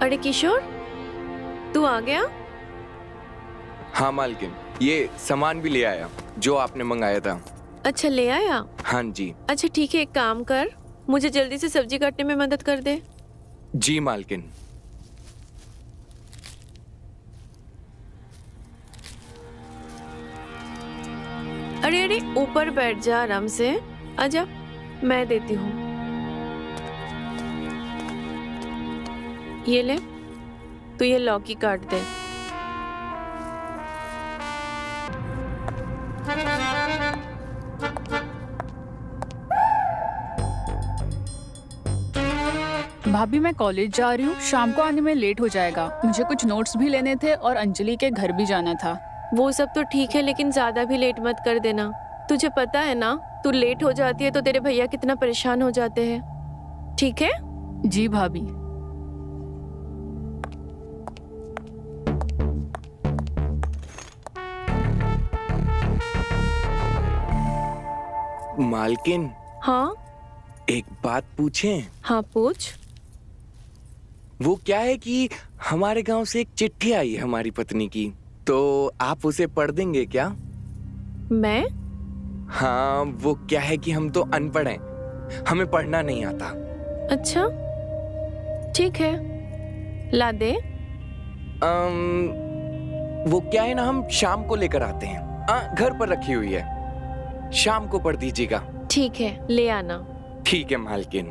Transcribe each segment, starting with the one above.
अरे किशोर, तू आ गया? हाँ मालकिन, ये सामान भी ले आया जो आपने मंगाया था। अच्छा, ले आया? हाँ जी। अच्छा ठीक है, एक काम कर, मुझे जल्दी से सब्जी काटने में मदद कर दे। जी मालकिन। अरे अरे, ऊपर बैठ जा आराम से। आजा, मैं देती हूँ। ये ले, तू ये लौकी काट दे। भाभी मैं कॉलेज जा रही हूँ, शाम को आने में लेट हो जाएगा। मुझे कुछ नोट्स भी लेने थे और अंजलि के घर भी जाना था। वो सब तो ठीक है, लेकिन ज्यादा भी लेट मत कर देना। तुझे पता है ना, तू लेट हो जाती है तो तेरे भैया कितना परेशान हो जाते हैं। ठीक है? जी भाभी। मालकिन, हाँ एक बात पूछें? हाँ, पूछ। वो क्या है कि हमारे गांव से एक चिट्ठी आई है हमारी पत्नी की, तो आप उसे पढ़ देंगे क्या? मैं? हाँ, वो क्या है कि हम तो अनपढ़ हैं, हमें पढ़ना नहीं आता। अच्छा ठीक है, ला दे। वो क्या है ना, हम शाम को लेकर आते हैं। घर पर रखी हुई है, शाम को पढ़ दीजिएगा। ठीक है, ले आना। ठीक है मालकिन।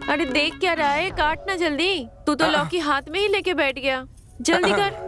अरे देख क्या रहा है, काट ना जल्दी। तू तो लौकी हाथ में ही लेके बैठ गया, जल्दी कर।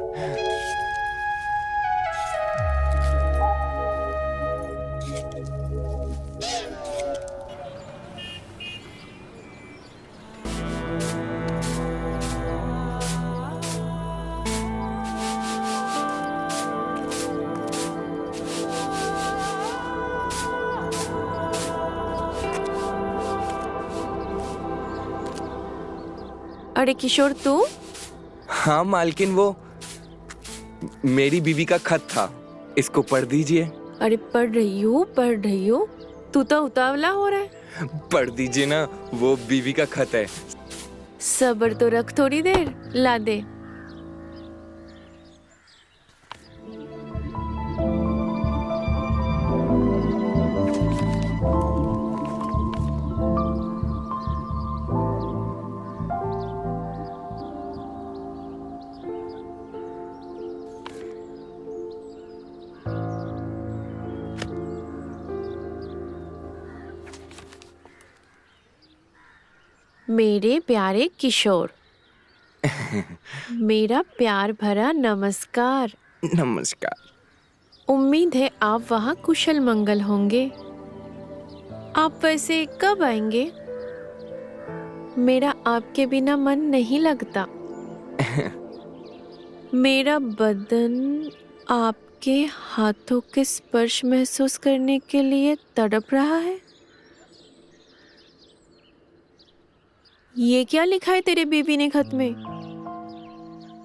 अरे किशोर, तू? हाँ मालकिन, वो मेरी बीवी का खत था, इसको पढ़ दीजिए। अरे पढ़ रही हूँ। तू तो उतावला हो रहा है। पढ़ दीजिए ना, वो बीवी का खत है। सब्र तो रख थोड़ी देर, ला दे। मेरे प्यारे किशोर, मेरा प्यार भरा नमस्कार। नमस्कार। उम्मीद है आप वहाँ कुशल मंगल होंगे। आप वैसे कब आएंगे? मेरा आपके बिना मन नहीं लगता। मेरा बदन आपके हाथों के स्पर्श महसूस करने के लिए तड़प रहा है। ये क्या लिखा है तेरे बीबी ने खत में?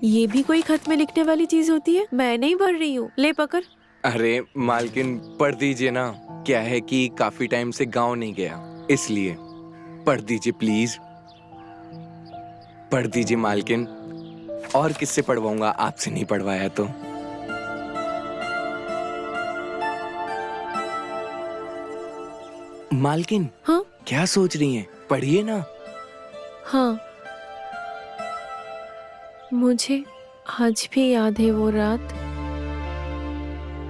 ये भी कोई खत में लिखने वाली चीज होती है? मैं नहीं भर रही हूँ, ले पकड़। अरे मालकिन, पढ़ दीजिए ना। क्या है कि काफी टाइम से गांव नहीं गया, इसलिए पढ़ दीजिए प्लीज। पढ़ दीजिए मालकिन। और किससे पढ़वाऊंगा, आपसे नहीं पढ़वाया तो। मालकिन, हाँ क्या सोच रही हैं? पढ़िए ना। हाँ, मुझे आज भी याद है वो रात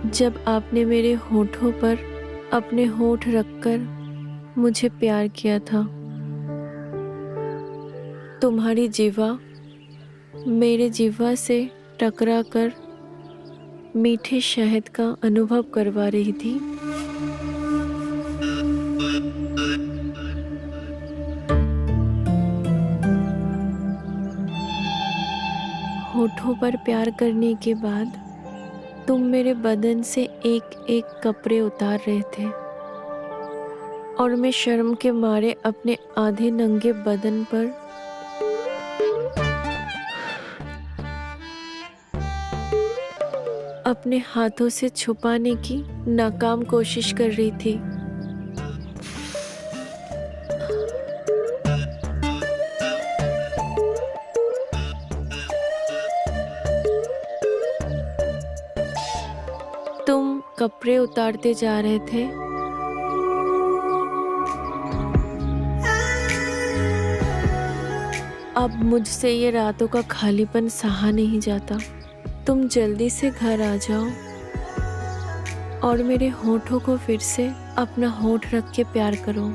जब आपने मेरे होठों पर अपने होठ रखकर मुझे प्यार किया था। तुम्हारी जिह्वा मेरे जिह्वा से टकरा कर मीठे शहद का अनुभव करवा रही थी। होठों पर प्यार करने के बाद तुम मेरे बदन से एक एक कपड़े उतार रहे थे और मैं शर्म के मारे अपने आधे नंगे बदन पर अपने हाथों से छुपाने की नाकाम कोशिश कर रही थी। तुम कपड़े उतारते जा रहे थे। अब मुझसे ये रातों का खालीपन सहा नहीं जाता। तुम जल्दी से घर आ जाओ और मेरे होठों को फिर से अपना होठ रख के प्यार करो।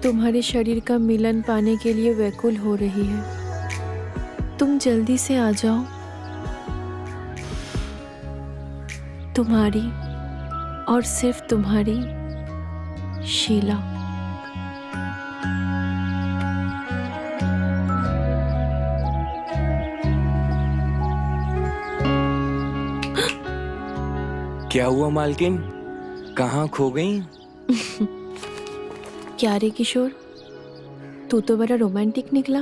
तुम्हारे शरीर का मिलन पाने के लिए व्याकुल हो रही है। तुम जल्दी से आ जाओ। तुम्हारी और सिर्फ तुम्हारी शीला। क्या हुआ मालकिन, कहाँ खो गई? क्या रे किशोर, तू तो बड़ा रोमांटिक निकला।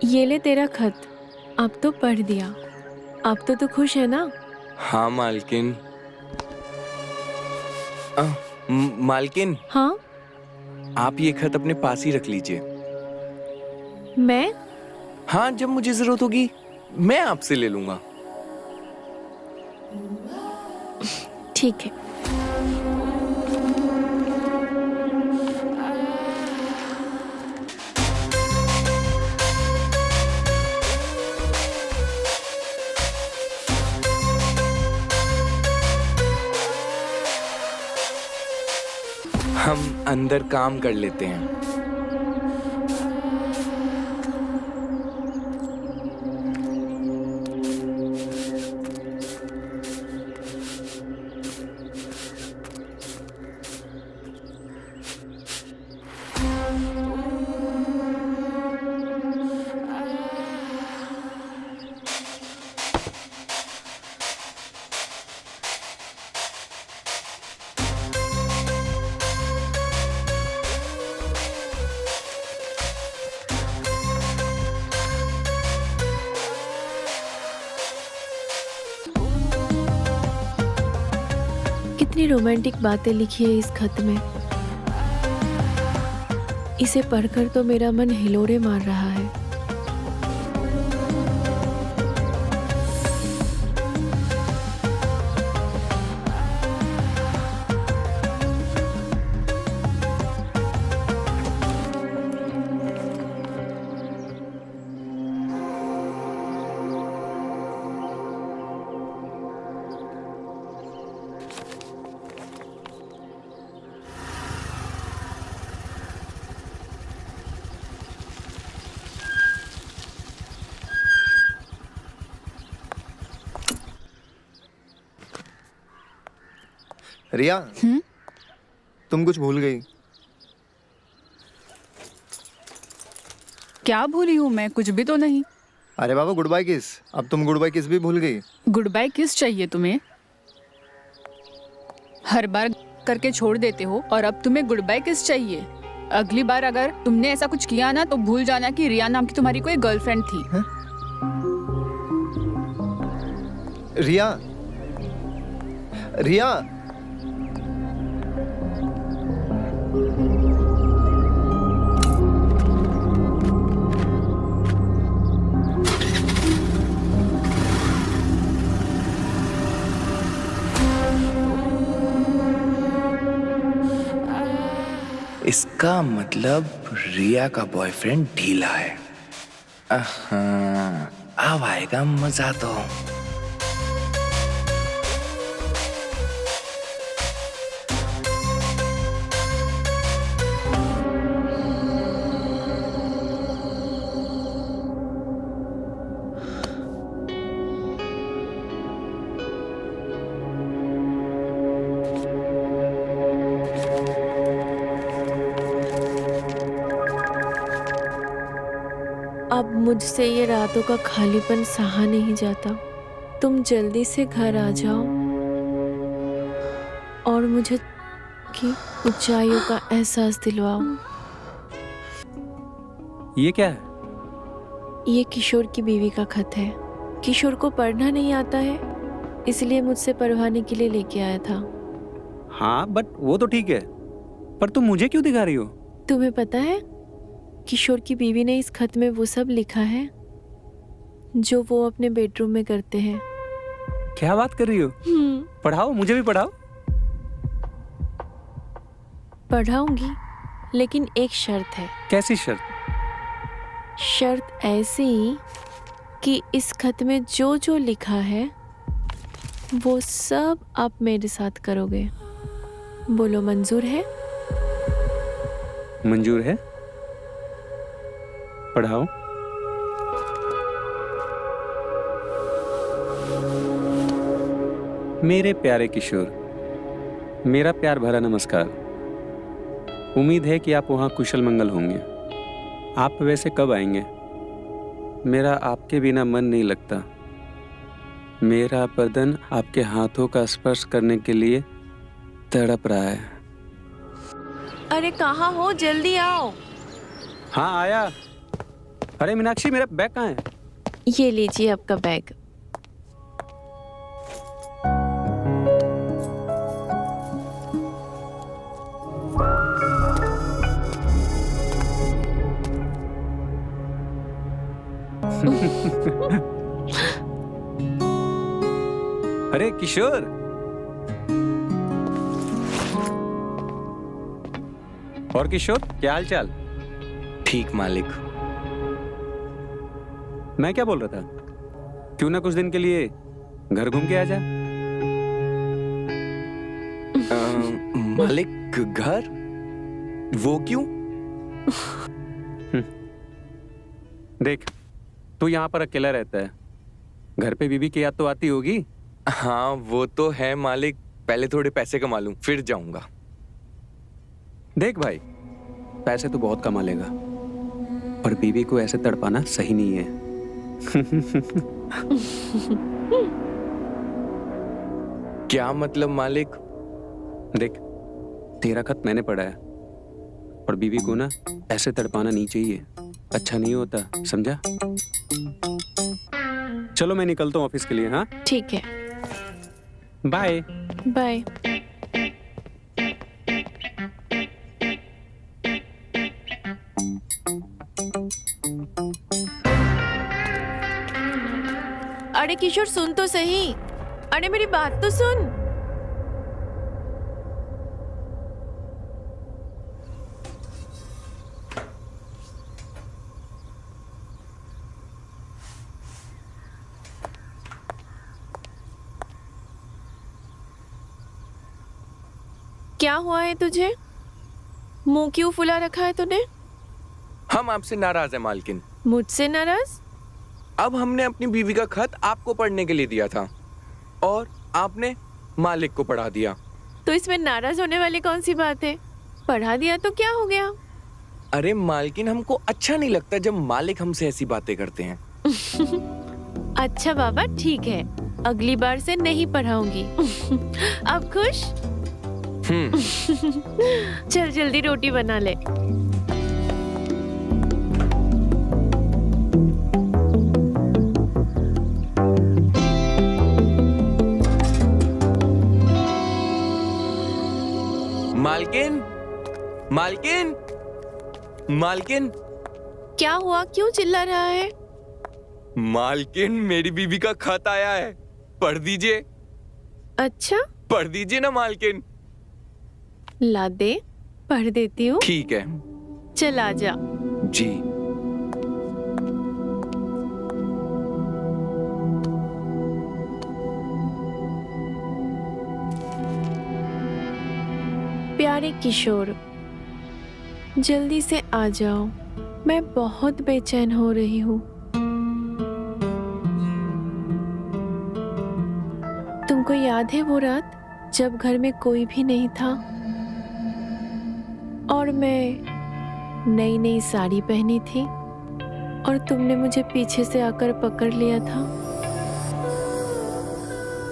ये ले तेरा खत, अब तो पढ़ दिया। अब तो तू खुश है ना? हाँ मालकिन। मालकिन, हाँ आप ये खत अपने पास ही रख लीजिए। मैं? हाँ, जब मुझे जरूरत होगी मैं आपसे ले लूंगा। ठीक है। हम अंदर काम कर लेते हैं। कितनी रोमांटिक बातें लिखी है इस खत में। इसे पढ़कर तो मेरा मन हिलोरे मार रहा है। रिया, तुम कुछ भूल गई। क्या भूली हूँ मैं? कुछ भी तो नहीं। अरे बाबा, गुड बाय किस। अब तुम गुड बाय किस भी भूल गई। गुड बाय किस चाहिए तुम्हें? हर बार करके छोड़ देते हो और अब तुम्हें गुड बाय किस चाहिए? अगली बार अगर तुमने ऐसा कुछ किया ना तो भूल जाना कि रिया नाम की तुम्हारी कोई गर्लफ्रेंड थी। रिया, रिया, इसका मतलब रिया का बॉयफ्रेंड ढीला है। हाँ, अब आएगा मजा तो। अब मुझसे ये रातों का खालीपन सहा नहीं जाता। तुम जल्दी से घर आ जाओ और मुझे की ऊंचाइयों का एहसास दिलवाओ। ये क्या है? ये किशोर की बीवी का खत है। किशोर को पढ़ना नहीं आता है, इसलिए मुझसे पढ़वाने के लिए लेके आया था। हाँ बट वो तो ठीक है, पर तुम मुझे क्यों दिखा रही हो? तुम्हें पता है किशोर की बीवी ने इस खत में वो सब लिखा है जो वो अपने बेडरूम में करते हैं। क्या बात कर रही हो? पढ़ाओ, मुझे भी पढ़ाओ। पढ़ाऊंगी, लेकिन एक शर्त है। कैसी शर्त? शर्त ऐसी कि इस खत में जो जो लिखा है वो सब आप मेरे साथ करोगे। बोलो, मंजूर है? मंजूर है। पढ़ाओ। मेरे प्यारे किशोर, मेरा प्यार भरा नमस्कार। उम्मीद है कि आप वहाँ कुशल मंगल होंगे। आप वैसे कब आएंगे? मेरा आपके बिना मन नहीं लगता। मेरा बदन आपके हाथों का स्पर्श करने के लिए तड़प रहा है। अरे कहाँ हो, जल्दी आओ। हाँ आया। अरे मीनाक्षी, मेरा बैग कहाँ है? ये लीजिए आपका बैग। अरे किशोर, और किशोर क्या हाल चाल? ठीक मालिक। मैं क्या बोल रहा था, क्यों ना कुछ दिन के लिए घर घूम के आ जा? मालिक घर? वो क्यों? देख, तू यहाँ पर अकेला रहता है, घर पे बीबी की याद तो आती होगी। हाँ वो तो है मालिक, पहले थोड़े पैसे कमा लूं फिर जाऊंगा। देख भाई, पैसे तो बहुत कमा लेगा, पर बीबी को ऐसे तड़पाना सही नहीं है। क्या मतलब मालिक? देख, तेरा खत मैंने पढ़ा है, और बीबी को ना ऐसे तड़पाना नहीं चाहिए, अच्छा नहीं होता, समझा? चलो मैं निकलता हूँ ऑफिस के लिए। हाँ ठीक है, बाय बाय। अरे किशोर सुन तो सही। अरे मेरी बात तो सुन। क्या हुआ है तुझे? मुंह क्यों फुला रखा है तूने? हम आपसे नाराज हैं मालकिन। मुझसे नाराज? अब हमने अपनी बीवी का खत आपको पढ़ने के लिए दिया था और आपने मालिक को पढ़ा दिया। तो इसमें नाराज होने वाली कौन सी बात है? पढ़ा दिया तो क्या हो गया? अरे मालकिन, हमको अच्छा नहीं लगता जब मालिक हमसे ऐसी बातें करते हैं। अच्छा बाबा ठीक है, अगली बार से नहीं पढ़ाऊंगी। अब खुश? चल जल्दी रोटी बना ले। मालकिन, मालकिन, मालकिन। क्या हुआ, क्यों चिल्ला रहा है? मालकिन, मेरी बीवी का खत आया है, पढ़ दीजिए। अच्छा, पढ़ दीजिए ना मालकिन। ला दे, पढ़ देती हूँ। ठीक है। चल आजा। जी। प्यारे किशोर, जल्दी से आ जाओ, मैं बहुत बेचैन हो रही हूँ। तुमको याद है वो रात जब घर में कोई भी नहीं था और मैं नई नई साड़ी पहनी थी और तुमने मुझे पीछे से आकर पकड़ लिया था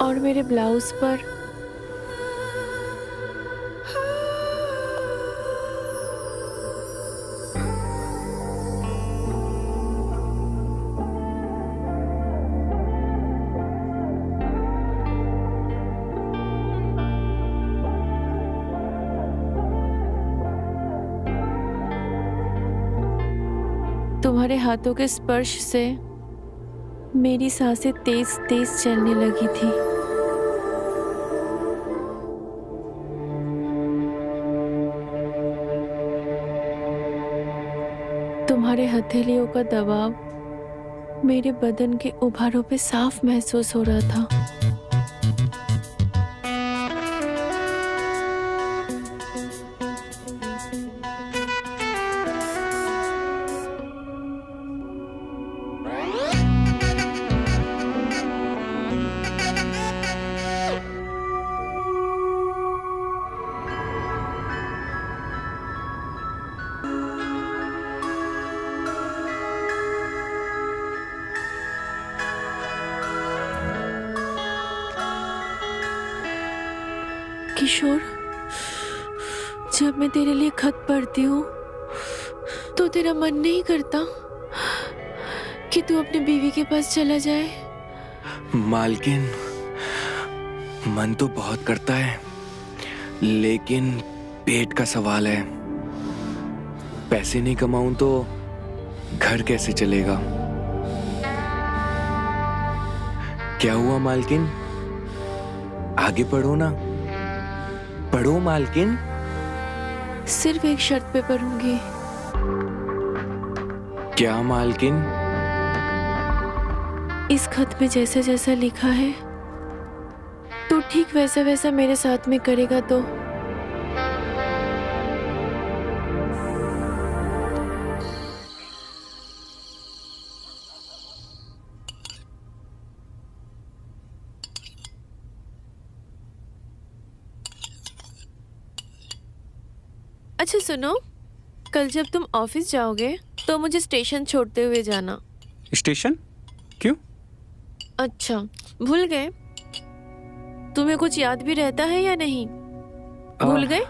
और मेरे ब्लाउज पर तुम्हारे हाथों के स्पर्श से मेरी सांसें तेज तेज चलने लगी थी। तुम्हारे हथेलियों का दबाव मेरे बदन के उभारों पे साफ महसूस हो रहा था। किशोर, जब मैं तेरे लिए खत पढ़ती हूँ तो तेरा मन नहीं करता कि तू अपने बीवी के पास चला जाए? मालकिन, मन तो बहुत करता है, लेकिन पेट का सवाल है। पैसे नहीं कमाऊं तो घर कैसे चलेगा? क्या हुआ मालकिन? आगे पढ़ो ना, पढ़ो मालकिन। सिर्फ एक शर्त पे पढ़ूंगी। क्या मालकिन? इस खत में जैसा जैसा लिखा है तो ठीक वैसा वैसा मेरे साथ में करेगा तो? अच्छा सुनो, कल जब तुम ऑफिस जाओगे तो मुझे स्टेशन छोड़ते हुए जाना। स्टेशन? क्यों? अच्छा, भूल गए? तुम्हें कुछ याद भी रहता है या नहीं? भूल गए?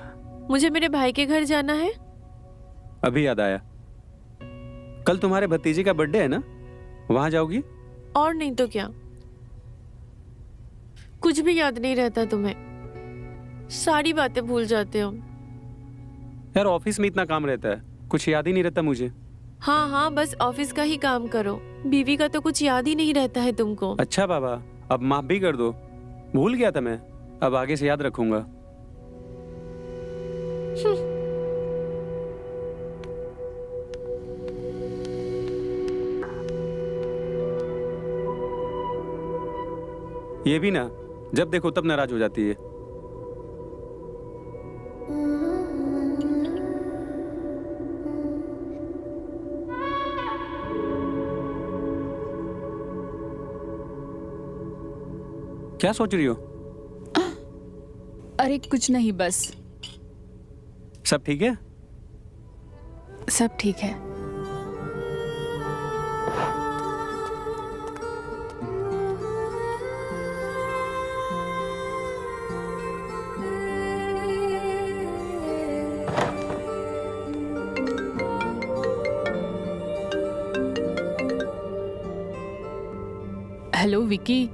मुझे मेरे भाई के घर जाना है। अभी याद आया, कल तुम्हारे भतीजे का बर्थडे है ना, वहां जाओगी? और नहीं तो क्या, कुछ भी याद नहीं रहता तुम्हें, सारी बातें भूल जाते हो। यार ऑफिस में इतना काम रहता है, कुछ याद ही नहीं रहता मुझे। हाँ हाँ, बस ऑफिस का ही काम करो, बीवी का तो कुछ याद ही नहीं रहता है तुमको। अच्छा बाबा, अब माफ भी कर दो, भूल गया था मैं, अब आगे से याद रखूंगा। ये भी ना, जब देखो तब नाराज हो जाती है। क्या सोच रही हो? अरे कुछ नहीं, बस सब ठीक है? सब ठीक है। हेलो विकी,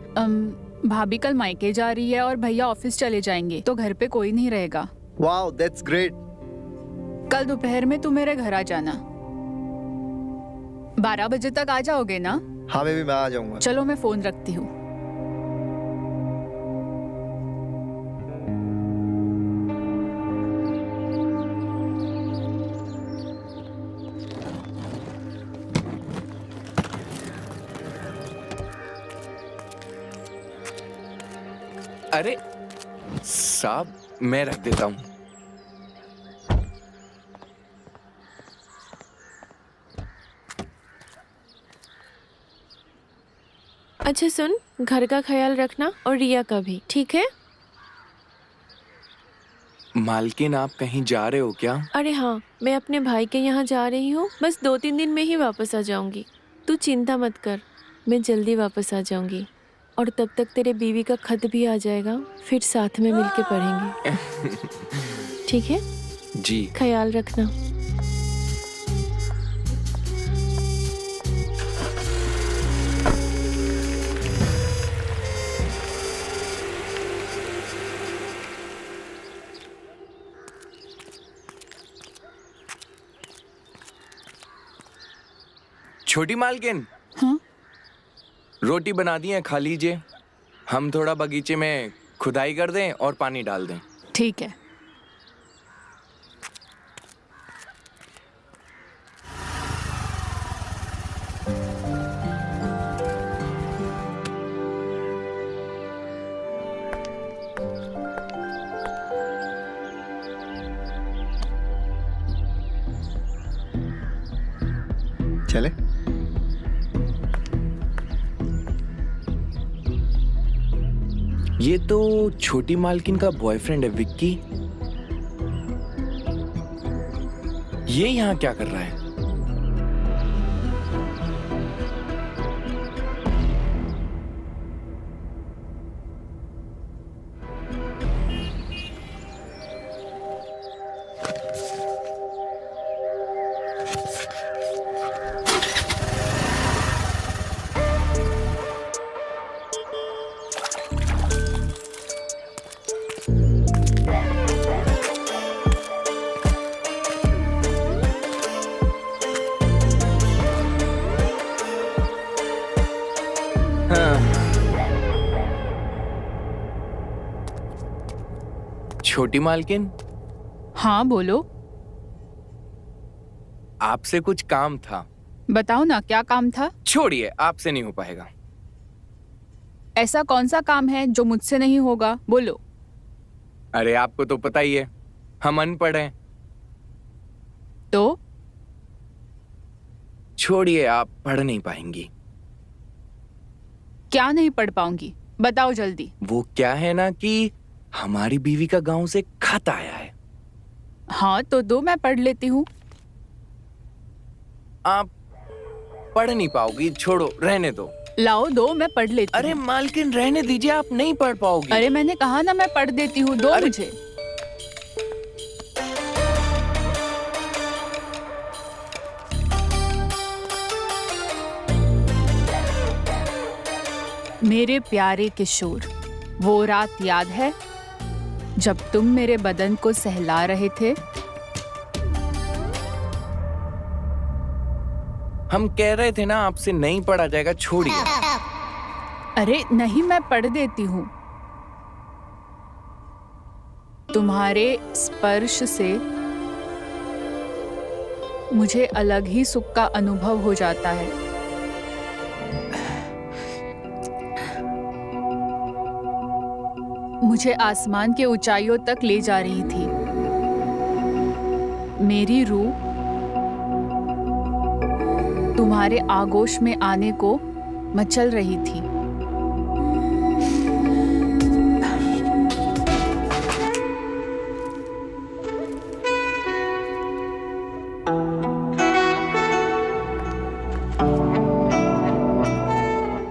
भाभी कल मायके जा रही है और भैया ऑफिस चले जाएंगे तो घर पे कोई नहीं रहेगा। Wow, that's great. कल दोपहर में तू मेरे घर आ जाना, 12 बजे तक आ जाओगे ना? हाँ बेबी, मैं आ जाऊंगा। चलो मैं फोन रखती हूँ। अरे साहब, मैं रख देता हूँ। अच्छा सुन, घर का ख्याल रखना और रिया का भी, ठीक है? मालकिन आप कहीं जा रहे हो क्या? अरे हाँ, मैं अपने भाई के यहाँ जा रही हूँ, बस 2-3 दिन में ही वापस आ जाऊंगी। तू चिंता मत कर, मैं जल्दी वापस आ जाऊंगी और तब तक तेरे बीवी का खत भी आ जाएगा, फिर साथ में मिलके पढ़ेंगे। ठीक है? जी। ख्याल रखना। छोटी मालकिन, हाँ? रोटी बना दी है, खा लीजिए। हम थोड़ा बगीचे में खुदाई कर दें और पानी डाल दें। ठीक है। चले? ये तो छोटी मालकिन का बॉयफ्रेंड है विक्की। ये यहाँ क्या कर रहा है? छोटी मालकिन, हाँ बोलो। आपसे कुछ काम था। बताओ ना, क्या काम था? छोड़िए, आपसे नहीं हो पाएगा। ऐसा कौन सा काम है जो मुझसे नहीं होगा? बोलो। अरे आपको तो पता ही है, हम अनपढ़ हैं। तो छोड़िए, आप पढ़ नहीं पाएंगी। क्या नहीं पढ़ पाऊंगी? बताओ जल्दी। वो क्या है ना कि हमारी बीवी का गांव से खत आया है। हाँ तो दो, मैं पढ़ लेती हूँ। आप पढ़ नहीं पाओगी, छोड़ो, रहने दो। लाओ, दो, मैं पढ़ लेती अरे हूँ। मालकिन रहने दीजिए, आप नहीं पढ़ पाओगी। अरे मैंने कहा ना, मैं पढ़ देती हूँ, दो अरे- मुझे। मेरे प्यारे किशोर, वो रात याद है जब तुम मेरे बदन को सहला रहे थे? हम कह रहे थे ना, आपसे नहीं पढ़ा जाएगा, छोड़िए। अरे नहीं, मैं पढ़ देती हूँ। तुम्हारे स्पर्श से मुझे अलग ही सुख का अनुभव हो जाता है। मुझे आसमान के ऊंचाइयों तक ले जा रही थी। मेरी रूह तुम्हारे आगोश में आने को मचल रही थी।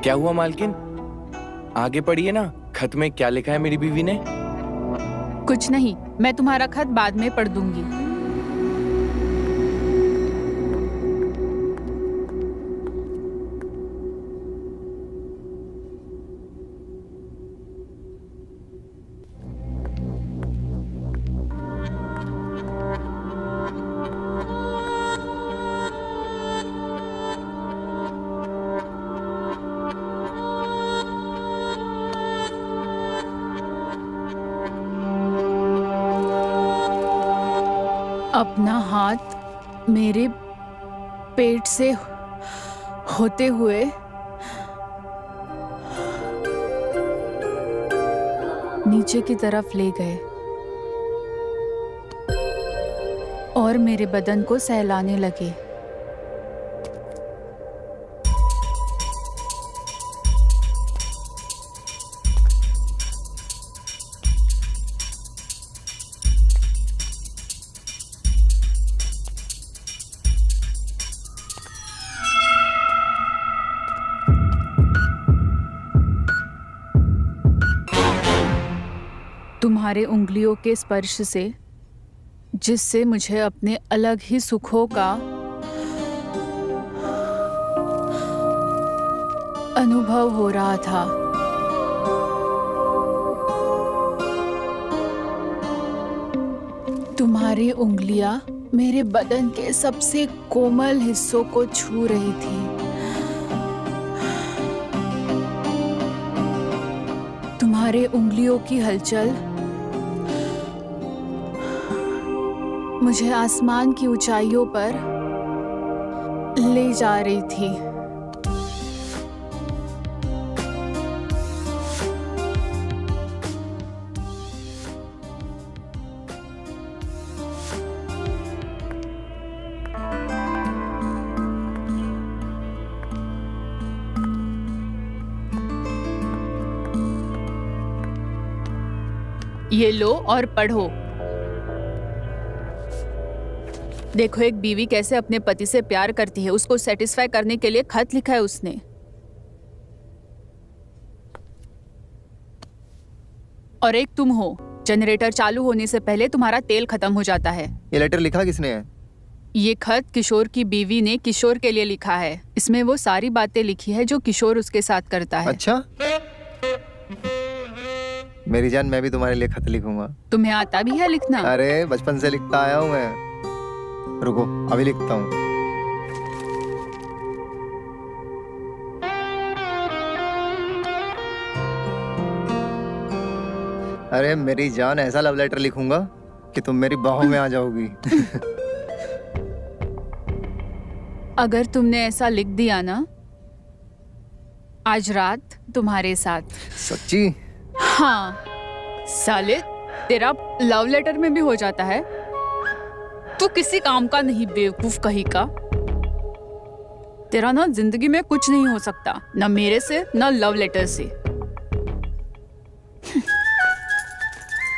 क्या हुआ मालकिन? आगे पढ़िए ना, खत में क्या लिखा है मेरी बीवी ने? कुछ नहीं, मैं तुम्हारा खत बाद में पढ़ दूंगी। अपना हाथ मेरे पेट से होते हुए नीचे की तरफ ले गए और मेरे बदन को सहलाने लगे। तुम्हारे उंगलियों के स्पर्श से, जिससे मुझे अपने अलग ही सुखों का अनुभव हो रहा था। तुम्हारी उंगलियां मेरे बदन के सबसे कोमल हिस्सों को छू रही थी। तुम्हारे उंगलियों की हलचल मुझे आसमान की ऊंचाइयों पर ले जा रही थी। ये लो और पढ़ो। देखो एक बीवी कैसे अपने पति से प्यार करती है, उसको सेटिस्फाई करने के लिए खत लिखा है उसने। और एक तुम हो, जनरेटर चालू होने से पहले तुम्हारा तेल खत्म हो जाता है। ये लेटर लिखा किसने है? ये खत किशोर की बीवी ने किशोर के लिए लिखा है। इसमें वो सारी बातें लिखी है जो किशोर उसके साथ करता है। अच्छा, मेरी जान, मैं भी तुम्हारे लिए खत लिखूंगा। तुम्हें आता भी है लिखना? अरे बचपन से लिखता आया हूँ मैं। रुको, अभी लिखता हूँ। अरे मेरी जान, ऐसा लव लेटर लिखूंगा कि तुम मेरी बाहों में आ जाओगी। अगर तुमने ऐसा लिख दिया ना, आज रात तुम्हारे साथ। सच्ची? हाँ साले, तेरा लव लेटर में भी हो जाता है। तू किसी काम का नहीं, बेवकूफ कहीं का। तेरा ना जिंदगी में कुछ नहीं हो सकता, ना मेरे से ना लव लेटर से।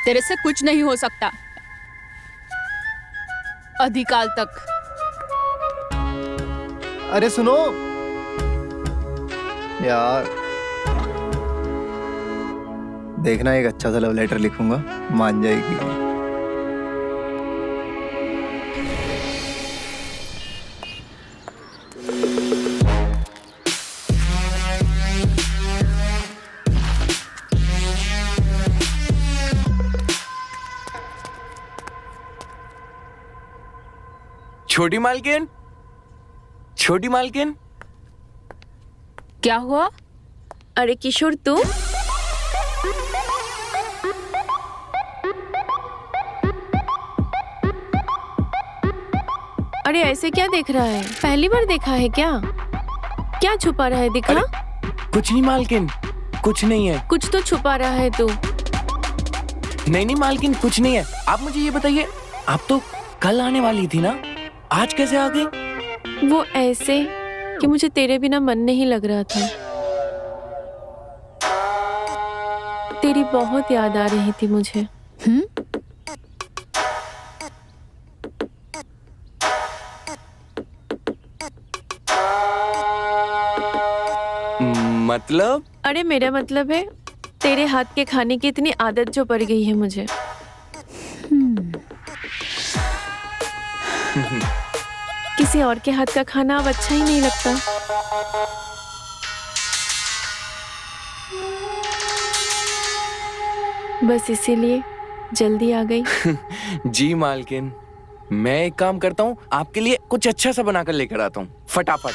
तेरे से कुछ नहीं हो सकता अधिकाल तक। अरे सुनो यार, देखना एक अच्छा सा लव लेटर लिखूंगा, मान जाएगी। छोटी मालकिन, छोटी मालकिन। क्या हुआ? अरे किशोर, तू? अरे ऐसे क्या देख रहा है? पहली बार देखा है क्या? क्या छुपा रहा है, दिखा। कुछ नहीं मालकिन, कुछ नहीं है। कुछ तो छुपा रहा है तू। नहीं नहीं मालकिन, कुछ नहीं है। आप मुझे ये बताइए, आप तो कल आने वाली थी ना, आज कैसे आ गई? वो ऐसे कि मुझे तेरे बिना मन नहीं लग रहा था। तेरी बहुत याद आ रही थी मुझे। मतलब? अरे मेरा मतलब है तेरे हाथ के खाने की इतनी आदत जो पड़ गई है मुझे। किसी और के हाथ का खाना अब अच्छा ही नहीं लगता। बस इसीलिए जल्दी आ गई। जी मालकिन, मैं एक काम करता हूँ, आपके लिए कुछ अच्छा सा बनाकर लेकर आता हूँ, फटाफट।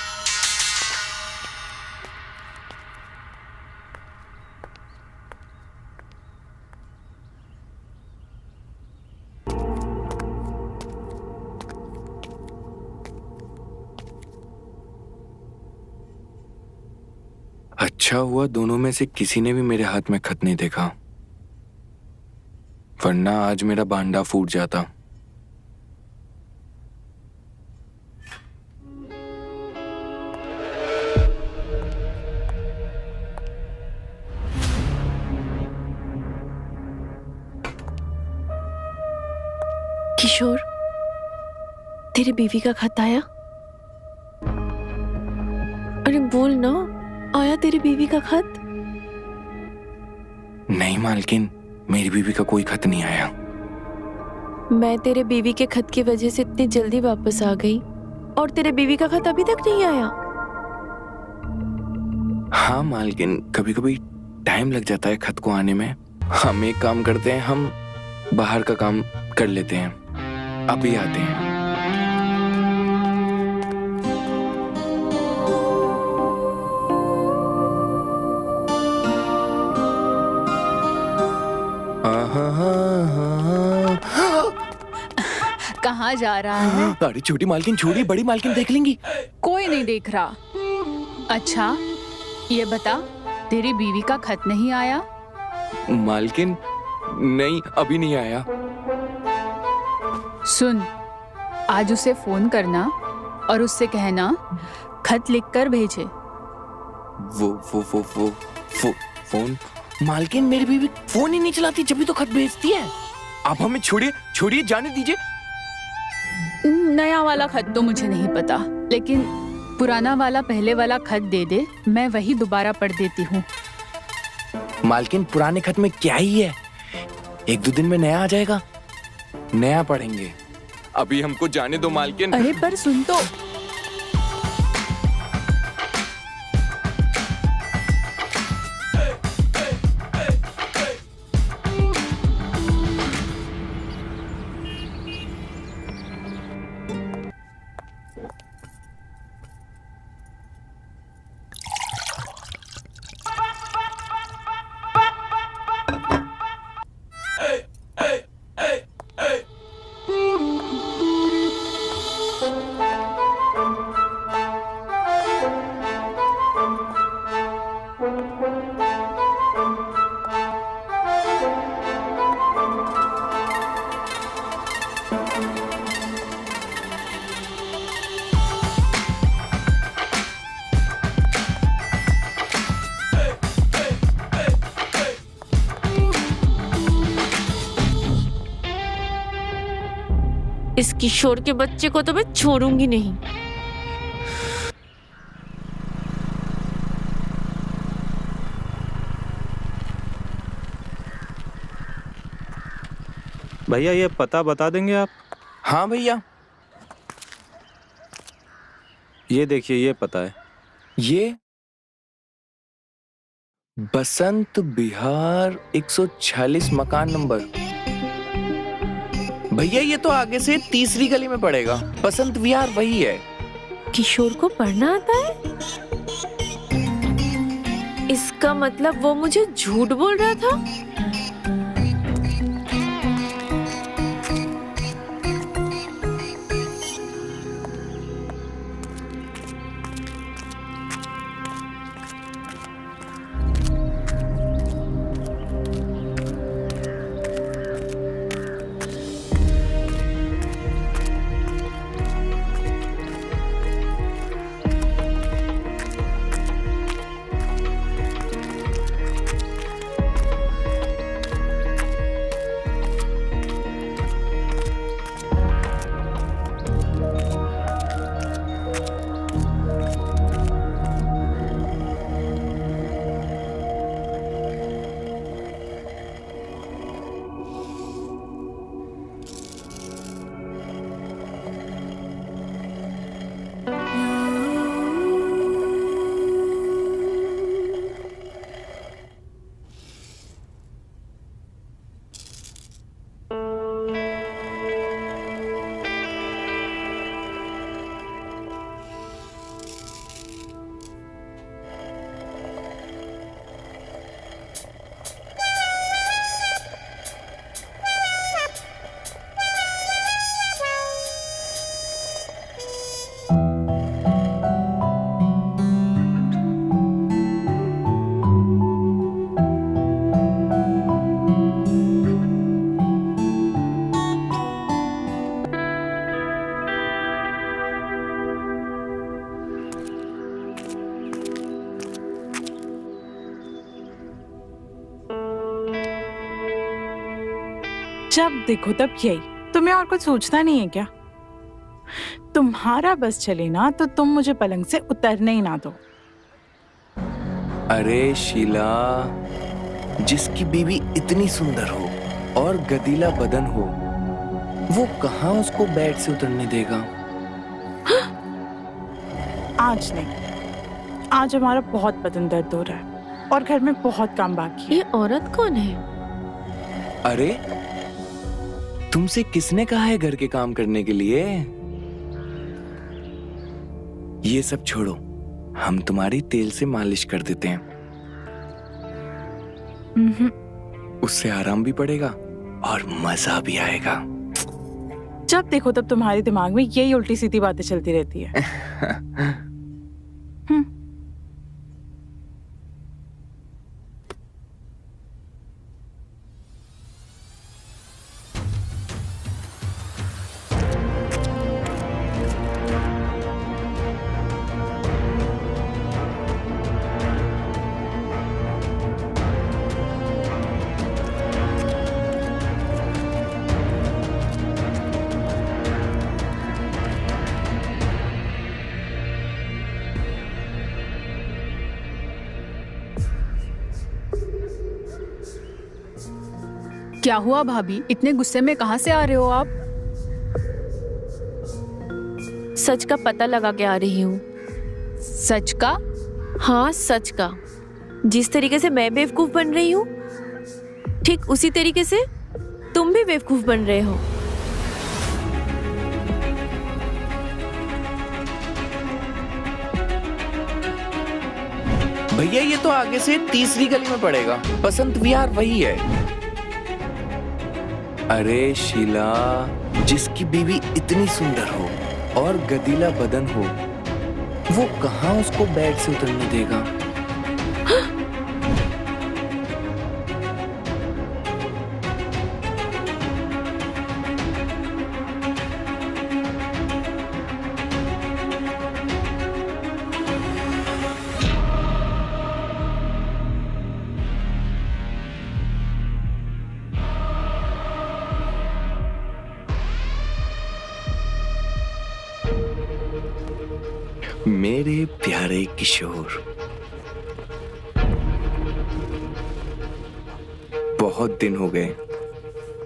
अच्छा हुआ दोनों में से किसी ने भी मेरे हाथ में खत नहीं देखा, वरना आज मेरा भांडा फूट जाता। किशोर, तेरी बीवी का खत आया? अरे बोल ना, आया तेरी बीवी का खत? नहीं मालकिन, मेरी बीवी का कोई खत नहीं आया। मैं तेरे बीवी के खत की वजह से इतनी जल्दी वापस आ गई और तेरे बीवी का खत अभी तक नहीं आया। हाँ मालकिन, कभी कभी टाइम लग जाता है खत को आने में। हम एक काम करते हैं, हम बाहर का काम कर लेते हैं, अभी आते हैं। कहाँ जा रहा है? अरे छोटी मालकिन छोड़ी, बड़ी मालकिन देख लेंगी। कोई नहीं देख रहा। अच्छा ये बता, तेरी बीवी का खत नहीं आया? मालकिन नहीं, अभी नहीं आया। सुन, आज उसे फोन करना और उससे कहना खत लिखकर भेजे। वो फोन? मालकिन मेरी बीवी फोन ही नहीं चलाती, जब भी तो खत भेजती है। आप हमें छोड़िए, जाने दीजिए। नया वाला खत तो मुझे नहीं पता, लेकिन पुराना वाला पहले वाला खत दे दे, मैं वही दोबारा पढ़ देती हूँ। मालकिन पुराने खत में क्या ही है, 1-2 दिन में नया आ जाएगा, नया पढ़ेंगे। अभी हमको जाने दो मालकिन। अरे पर सुन तो। इस किशोर के बच्चे को तो मैं छोड़ूंगी नहीं। भैया ये पता बता देंगे आप? हाँ भैया, ये देखिए, ये पता है। ये बसंत विहार 146 मकान नंबर। भैया ये तो आगे से तीसरी गली में पड़ेगा, बसंत विहार वही है। किशोर को पढ़ना आता है? इसका मतलब वो मुझे झूठ बोल रहा था। जब देखो तब यही, तुम्हें और कुछ सोचना नहीं है क्या? तुम्हारा बस चले ना तो तुम मुझे पलंग से उतरने ही ना दो। अरे शीला, जिसकी बीवी इतनी सुंदर हो और गदीला बदन हो, वो कहाँ उसको बेड से उतरने देगा? आज नहीं, आज हमारा बहुत बदन दर्द हो रहा है और घर में बहुत काम बाकी है। ये औरत कौन है? अरे तुमसे किसने कहा है घर के काम करने के लिए? ये सब छोड़ो, हम तुम्हारी तेल से मालिश कर देते हैं। उससे आराम भी पड़ेगा और मजा भी आएगा। जब देखो तब तुम्हारे दिमाग में यही उल्टी सीधी बातें चलती रहती है। क्या हुआ भाभी, इतने गुस्से में कहाँ से आ रहे हो आप? सच का पता लगा के आ रही हूँ। सच का? हाँ, सच का। जिस तरीके से मैं बेवकूफ बन रही हूँ, ठीक उसी तरीके से तुम भी बेवकूफ बन रहे हो। भैया ये तो आगे से तीसरी गली में पड़ेगा, बसंत विहार वही है। अरे शीला, जिसकी बीवी इतनी सुंदर हो और गदीला बदन हो, वो कहाँ उसको बेड से उतरने देगा? मेरे प्यारे किशोर, बहुत दिन हो गए,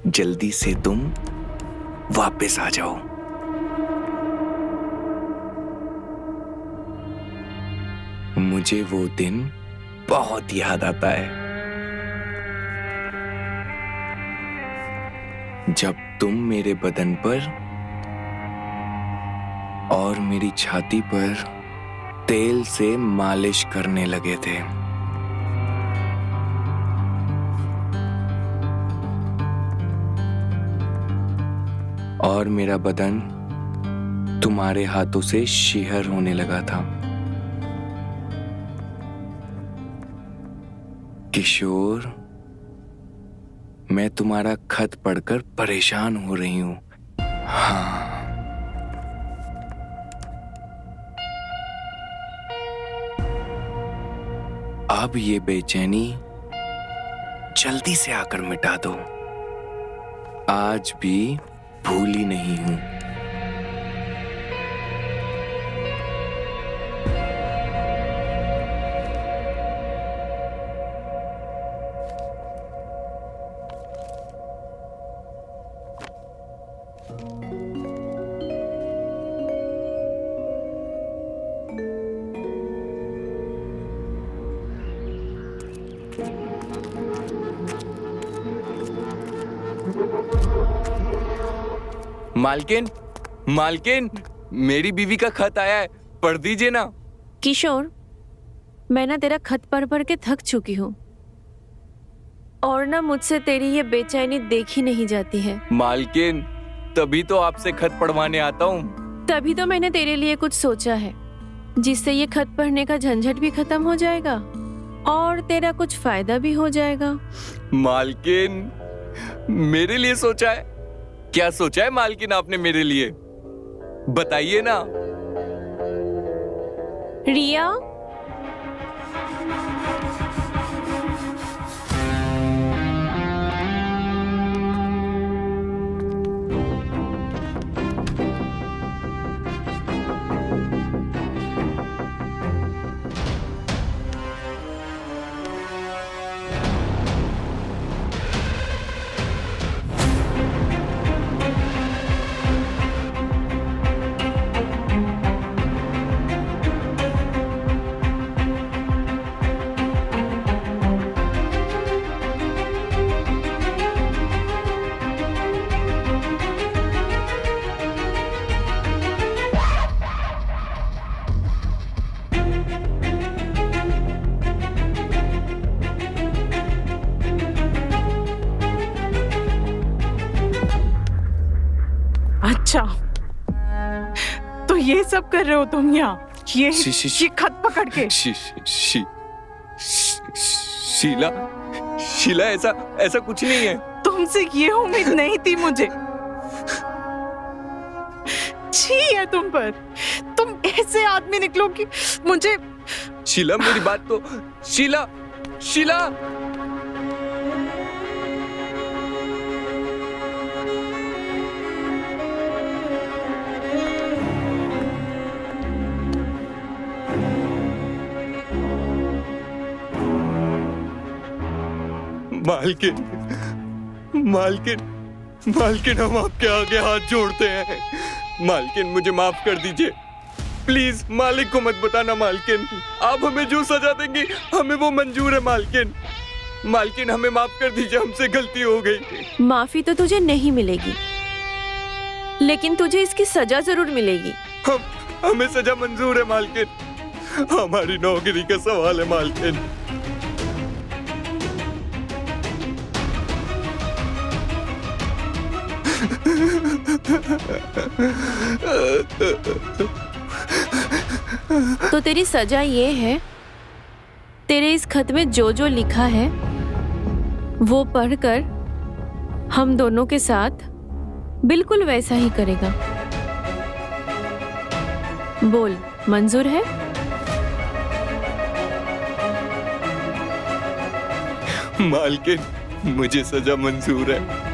जल्दी से तुम वापस आ जाओ। मुझे वो दिन बहुत याद आता है जब तुम मेरे बदन पर और मेरी छाती पर तेल से मालिश करने लगे थे। और मेरा बदन तुम्हारे हाथों से शीहर होने लगा था। किशोर, मैं तुम्हारा खत पढ़कर परेशान हो रही हूं। हाँ, अब ये बेचैनी जल्दी से आकर मिटा दो। आज भी भूली नहीं हूं। मालकिन, मालकिन, मेरी बीवी का खत आया है, पढ़ दीजिए ना। किशोर, मैं ना तेरा खत पढ़ पढ़ के थक चुकी हूँ और ना मुझसे तेरी ये बेचैनी देखी नहीं जाती है। मालकिन, तभी तो आपसे खत पढ़वाने आता हूँ। तभी तो मैंने तेरे लिए कुछ सोचा है, जिससे ये खत पढ़ने का झंझट भी खत्म हो जाएगा और तेरा कुछ फायदा भी हो जाएगा। मालकिन, मेरे लिए सोचा है? क्या सोचा है मालकिन आपने मेरे लिए? बताइए ना। रिया, ये सब कर रहे हो तुम यहाँ? ये खत पकड़ के? शीला, शीला ऐसा ऐसा कुछ नहीं है। तुमसे ये उम्मीद नहीं थी मुझे। छी है तुम पर। तुम ऐसे आदमी निकलो कि मुझे। शीला मेरी बात तो, शीला, शीला। मालकिन, मालकिन, मालकिन, हम आपके आगे हाथ जोड़ते हैं। मालकिन मुझे माफ कर दीजिए, प्लीज। मालिक को मत बताना मालकिन। आप हमें जो सजा देंगी हमें वो मंजूर है मालकिन। मालकिन हमें माफ कर दीजिए, हमसे गलती हो गई। माफी तो तुझे नहीं मिलेगी, लेकिन तुझे इसकी सजा जरूर मिलेगी। हमें सजा मंजूर है मालकिन। हमारी नौकरी का सवाल है मालकिन। तो तेरी सजा ये है, तेरे इस खत में जो जो लिखा है वो पढ़कर हम दोनों के साथ बिल्कुल वैसा ही करेगा। बोल, मंजूर है? मालकिन मुझे सजा मंजूर है।